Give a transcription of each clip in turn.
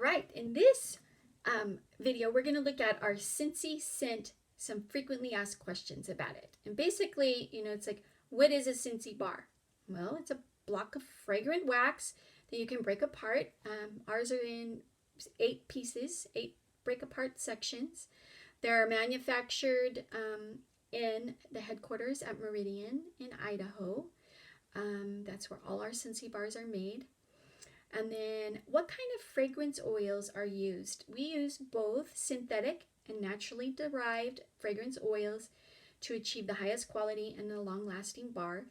right, in this video, we're going to look at our Scentsy Scent, some frequently asked questions about it. And basically, it's like, what is a Scentsy bar? Well, it's a block of fragrant wax that you can break apart. Ours are in 8 pieces, 8 break apart sections. They're manufactured in the headquarters at Meridian in Idaho. That's where all our Scentsy bars are made. And then what kind of fragrance oils are used? We use both synthetic and naturally derived fragrance oils to achieve the highest quality and a long-lasting bar.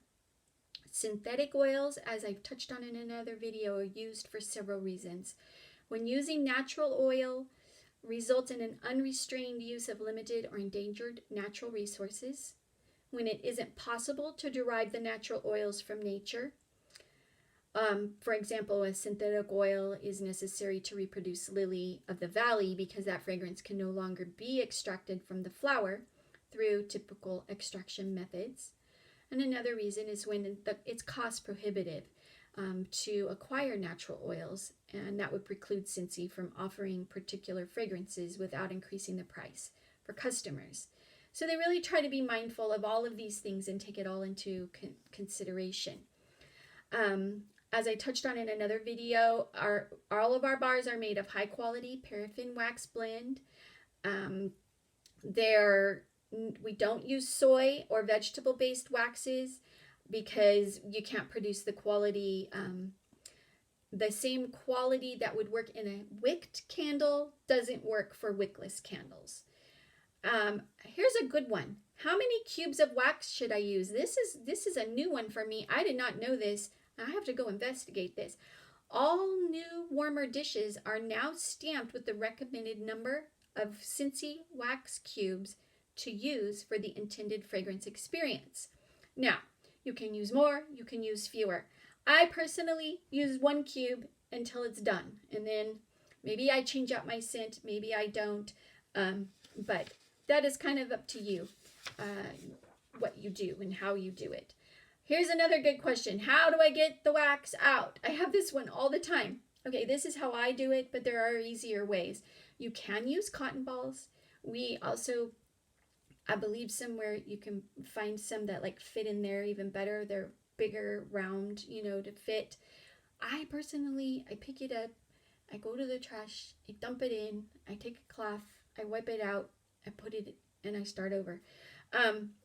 Synthetic oils, as I've touched on in another video, are used for several reasons. When using natural oil, results in an unrestrained use of limited or endangered natural resources. When it isn't possible to derive the natural oils from nature. For example, a synthetic oil is necessary to reproduce lily of the valley because that fragrance can no longer be extracted from the flower through typical extraction methods. And another reason is when it's cost prohibitive to acquire natural oils, and that would preclude Scentsy from offering particular fragrances without increasing the price for customers. So they really try to be mindful of all of these things and take it all into consideration. As I touched on in another video, all of our bars are made of high quality paraffin wax blend. We don't use soy or vegetable based waxes because you can't produce the quality, the same quality that would work in a wicked candle doesn't work for wickless candles. Here's a good one. How many cubes of wax should I use? This is a new one for me. I did not know this. I have to go investigate this. All new warmer dishes are now stamped with the recommended number of Scentsy wax cubes to use for the intended fragrance experience. Now, you can use more, you can use fewer. I personally use 1 cube until it's done, and then maybe I change out my scent, maybe I don't, but that is kind of up to you, what you do and how you do it. Here's another good question. How do I get the wax out? I have this one all the time. Okay, this is how I do it, but there are easier ways. You can use cotton balls. We also, I believe somewhere you can find some that like fit in there even better. They're bigger, round, to fit. I personally, I pick it up, I go to the trash, I dump it in, I take a cloth, I wipe it out, I put it, and I start over.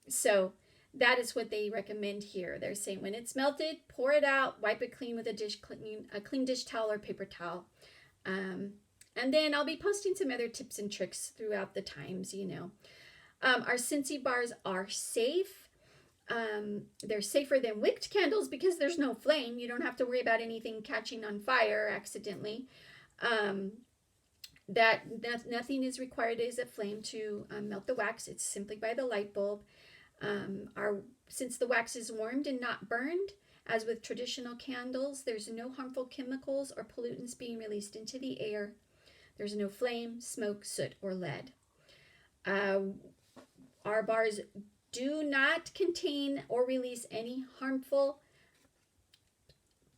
So that is what they recommend here. They're saying when it's melted, pour it out, wipe it clean with a clean dish towel or paper towel. And then I'll be posting some other tips and tricks throughout the times, Our Scentsy bars are safe. They're safer than wicked candles because there's no flame. You don't have to worry about anything catching on fire accidentally. Nothing is required as a flame to melt the wax. It's simply by the light bulb. Since the wax is warmed and not burned, as with traditional candles, there's no harmful chemicals or pollutants being released into the air. There's no flame, smoke, soot, or lead. Our bars do not contain or release any harmful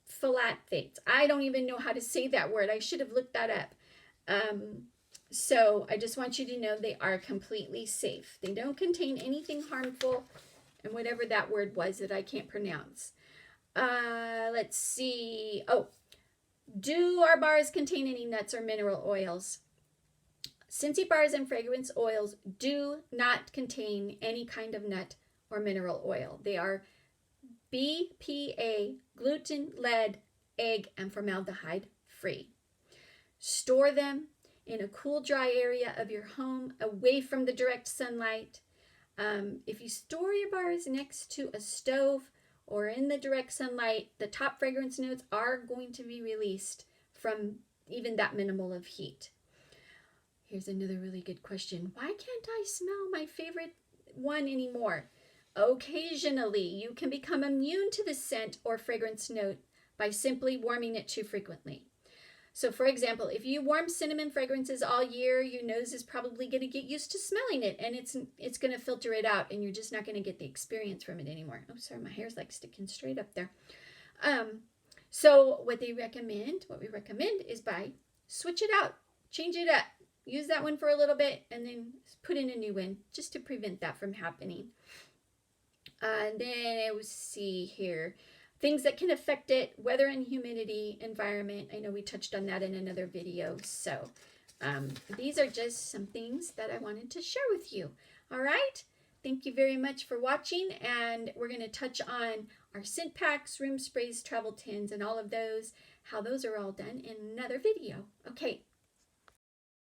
phthalates. I don't even know how to say that word. I should have looked that up. So I just want you to know they are completely safe. They don't contain anything harmful, and whatever that word was that I can't pronounce. Let's see. Oh, do our bars contain any nuts or mineral oils? Scentsy bars and fragrance oils do not contain any kind of nut or mineral oil. They are BPA, gluten, lead, egg, and formaldehyde free. Store them in a cool, dry area of your home, away from the direct sunlight. If you store your bars next to a stove or in the direct sunlight, the top fragrance notes are going to be released from even that minimal of heat. Here's another really good question. Why can't I smell my favorite one anymore? Occasionally, you can become immune to the scent or fragrance note by simply warming it too frequently. So for example, if you warm cinnamon fragrances all year, your nose is probably going to get used to smelling it, and it's going to filter it out, and you're just not going to get the experience from it anymore. Oh, sorry, my hair's like sticking straight up there. So what we recommend is by switch it out, change it up. Use that one for a little bit and then put in a new one just to prevent that from happening. And then let's see here. Things that can affect it, weather and humidity, environment. I know we touched on that in another video. So these are just some things that I wanted to share with you. All right. Thank you very much for watching. And we're going to touch on our scent packs, room sprays, travel tins, and all of those, how those are all done in another video. Okay.